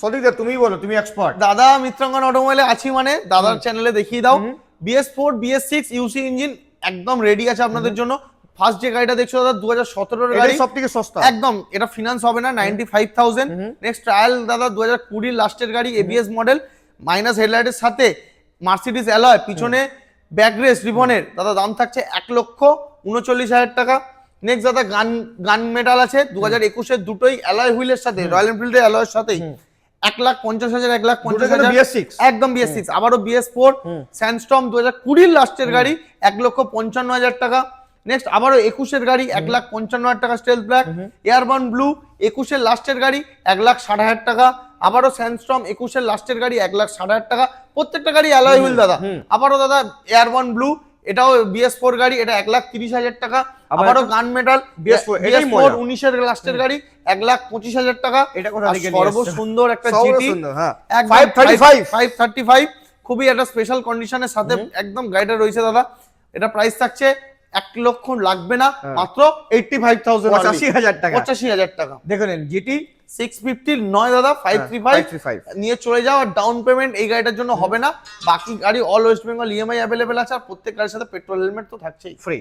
সঠিক তুমি বলো, তুমি এক্সপার্ট। দাদা মিত্রাঙ্গন অটোমোবাইলে আছি মানে দাদার চ্যানেলে দেখিয়ে দাও। BS4 BS6 ইউসি ইঞ্জিন একদম রেডি আছে আপনাদের জন্য। ফার্স্ট যে গাড়িটা দেখছো দাদা 2017 এর গাড়ি, সবথেকে সস্তা একদম এটা ফিনান্স হবে না, 95,000। নেক্সট ট্রায়াল দাদা 2020 লাস্টের গাড়ি, ABS মডেল, মাইনাস হেডলাইটের সাথে মার্সিডিজ অ্যালয়, পিছনে ব্যাকরেস রিবনের দাদা দাম থাকছে 1,39,000 টাকা। নেক্সট দাদা গান মেটাল আছে 2021 দুটোই অ্যালয় হুইলের সাথে, রয়্যাল এনফিল্ডের অ্যালয়ের সাথেই 1,50,000 1,50,000 একদম BS6। আবারও BS4 স্যান্ডস্টর্ম 2020 লাস্টের গাড়ি 1,55,000 টাকা। নেক্সট আবারও 21 গাড়ি 1,55,000 টাকা স্টেলথ ব্ল্যাক। এয়ারবার্ন ব্লু 21 লাস্টের গাড়ি 1,60,000 টাকা। আবারও স্যান্ডস্টর্ম 21 লাস্টের গাড়ি 1,60,000 টাকা। প্রত্যেকটা গাড়ি অ্যালয় হুইল দাদা। আবারও দাদা এয়ারবার্ন ব্লু, এটাও BS4 গাড়ি, এটা 1,30,000 টাকা। আবারও গান মেটাল BS4 19 লাস্টের গাড়ি 1,25,000 টাকা। এটা কোথা থেকে সর্বসুন্দর একটা জিটি 535, খুবই একটা স্পেশাল কন্ডিশনের সাথে একদম গাড়িটা রয়েছে দাদা। এটা প্রাইস থাকছে 1 লক্ষ লাগবে না, মাত্র 85,000 85,000 টাকা। 85,000 টাকা। দেখে নেন জিটি 650 নয় দাদা, 535 নিয়ে চলে যাও। আর ডাউন পেমেন্ট এই গাড়িটার জন্য হবে না, বাকি গাড়ি all West Bengal EMI available আছে। আর প্রত্যেক গাড়ির সাথে পেট্রোল হেলমেট তো থাকছেই ফ্রি।